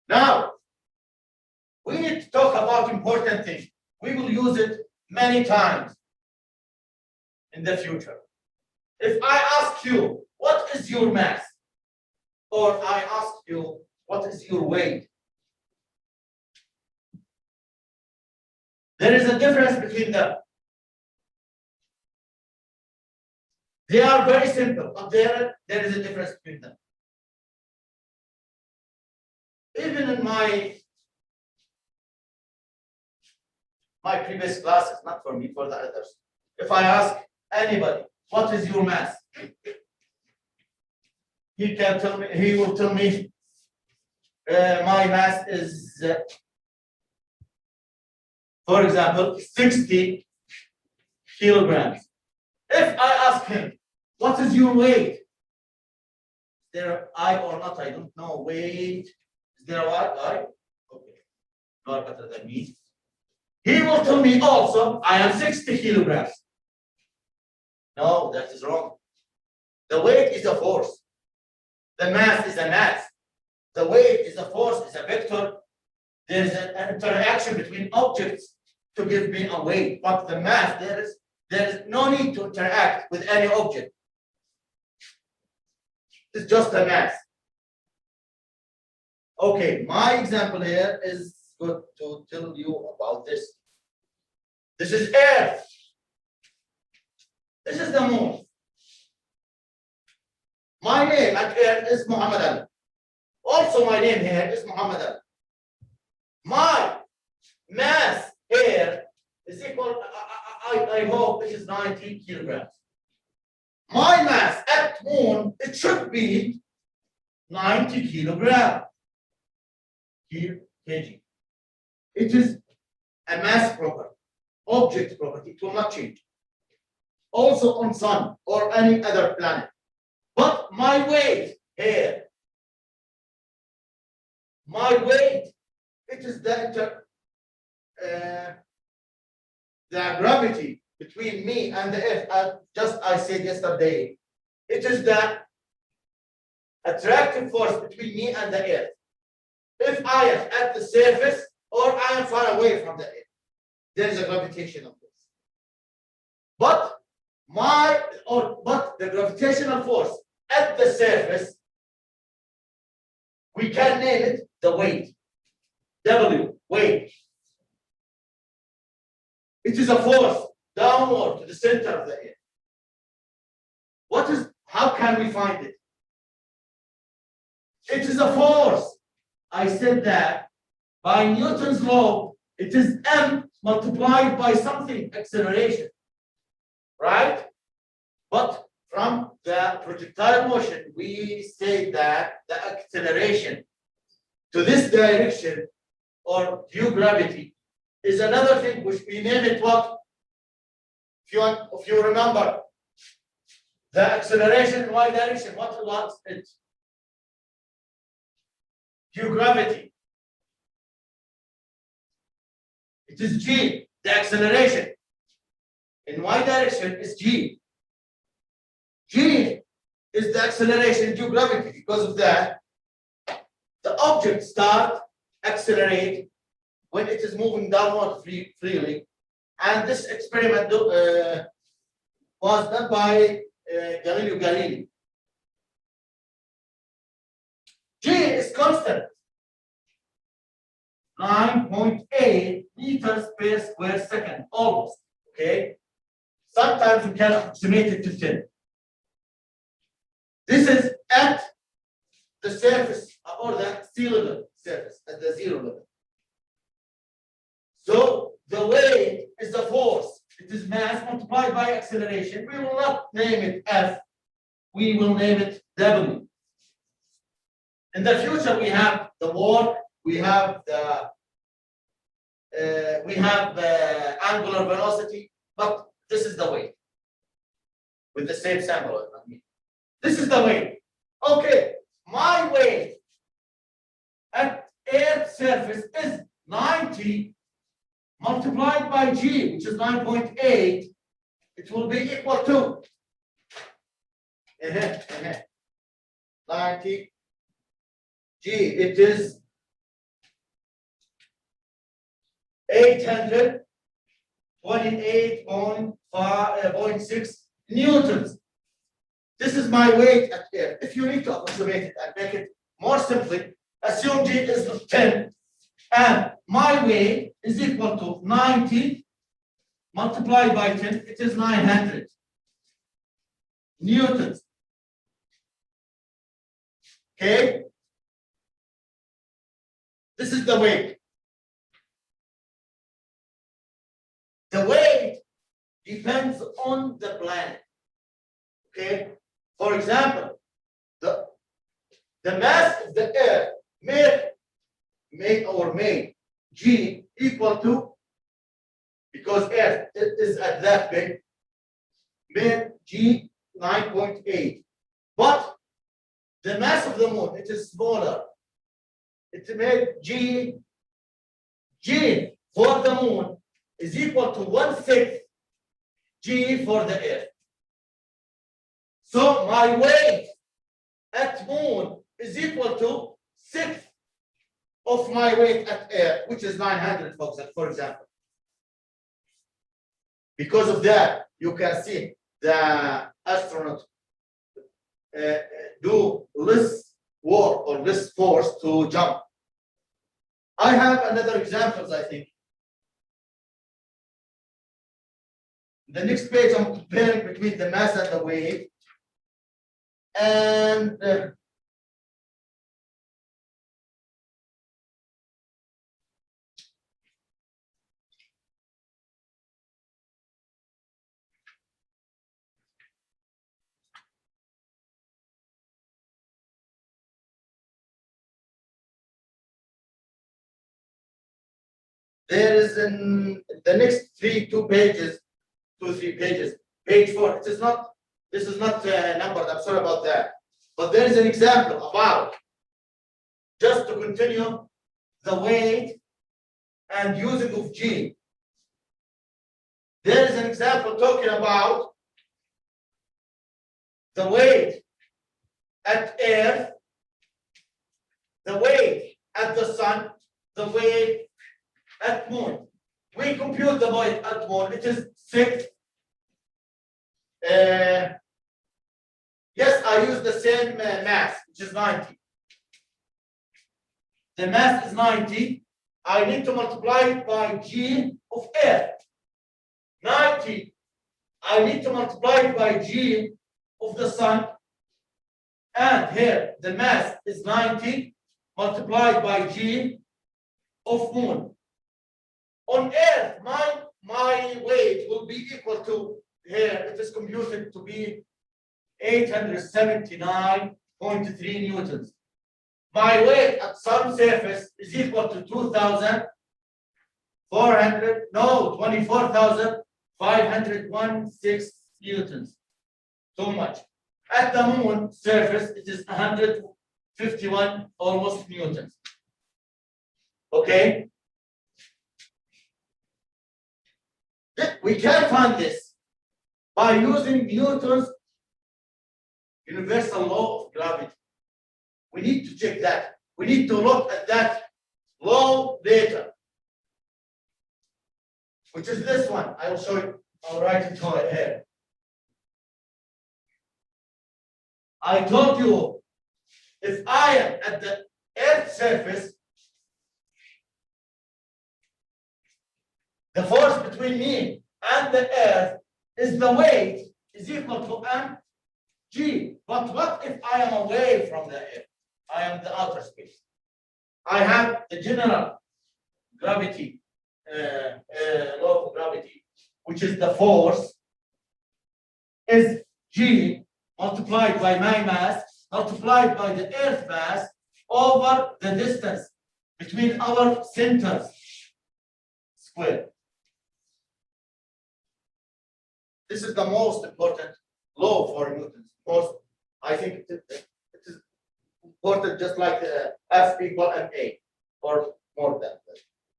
Now, we need to talk about important things. We will use it many times in the future. If I ask you, what is your mass? Or I ask you, what is your weight? There is a difference between them. They are very simple, but there is a difference between them. Even in my previous classes, not for me, for the others. If I ask anybody, what is your mass? He can tell me, he will tell me, my mass is, for example, 60 kilograms. If I ask him, what is your weight? Is there I or not? I don't know. Weight. Is there a I? Okay. You are better than me. He will tell me also, I am 60 kilograms. No, that is wrong. The weight is a force. The mass is a mass. The weight is a force, is a vector. There is an interaction between objects to give me a weight. But the mass, there is no need to interact with any object. It's just a mass. Okay, my example here is good to tell you about this. This is Earth. This is the moon. My name at Earth is Muhammad Ali. Also, my name here is Muhammad Ali. My mass here is equal, I hope it is 90 kilograms. My mass at moon, it should be 90 kilograms. Here, kg. It is a mass property, object property, it will not change. Also on sun or any other planet. But my weight here, my weight, it is the gravity between me and the Earth. I said yesterday, it is the attractive force between me and the Earth. If I am at the surface or I am far away from the Earth, there is a gravitational force. But the gravitational force at the surface, we can name it the weight. W, weight. It is a force downward to the center of the Earth. How can we find it? It is a force. I said that by Newton's law, it is m multiplied by something, acceleration, right? But from the projectile motion, we say that the acceleration to this direction or due gravity is another thing which we name it what? If you remember, the acceleration in y direction, what was it? Due gravity. It is g. The acceleration in y direction is g. G is the acceleration due gravity. Because of that, the object starts accelerate when it is moving downward freely. And this experiment was done by Galileo Galilei. G is constant, 9.8 meters per square second, almost, okay? Sometimes we can approximate it to 10. This is at the surface or the sea level surface, at the zero level. So the weight is the force. It is mass multiplied by acceleration. We will not name it F. We will name it W. In the future, we have the work, we have the angular velocity, but this is the weight with the same sample. This is the weight. Okay, my weight at Earth's surface is 90 multiplied by G, which is 9.8. It will be equal to 90 G. It is 828.6 newtons. This is my weight at air. If you need to approximate it and make it more simply, assume G is 10, and my weight is equal to 90 multiplied by 10, it is 900 newtons. Okay? This is the weight. The weight depends on the planet. Okay? For example, the mass of the Earth made G equal to, because Earth is at that big, made G 9.8. But the mass of the moon, it is smaller. It made G for the moon is equal to 1/6 G for the Earth. So my weight at moon is equal to 6 of my weight at Earth, which is 900, for example. Because of that, you can see the astronaut do less work or less force to jump. I have another examples, I think. The next page, I'm comparing between the mass and the weight. And there is in the next 3 pages, 3 pages. Page 4. This is not numbered. I'm sorry about that. But there is an example about, just to continue, the weight and using of G. There is an example talking about the weight at Earth, the weight at the sun, the weight at moon. We compute the weight at moon. It is 6. Yes, I use the same mass, which is 90. The mass is 90. I need to multiply it by G of Earth. 90. I need to multiply it by G of the sun. And here, the mass is 90 multiplied by G of moon. On Earth, my weight will be equal to, here it is computed to be 879.3 newtons. My weight at sun surface is equal to 24,516 newtons. So much. At the moon surface, it is 151 almost newtons. Okay? We can find this by using Newton's universal law of gravity. We need to check that. We need to look at that law later, which is this one. I will show you. I'll write it here. I told you, if I am at the Earth's surface, the force between me and the Earth is the weight is equal to mg. But what if I am away from the Earth? I am in the outer space. I have the general gravity, law of gravity, which is the force, is G multiplied by my mass, multiplied by the Earth mass, over the distance between our centers squared. This is the most important law for Newton. I think it is important, just like F equal ma, or more than that.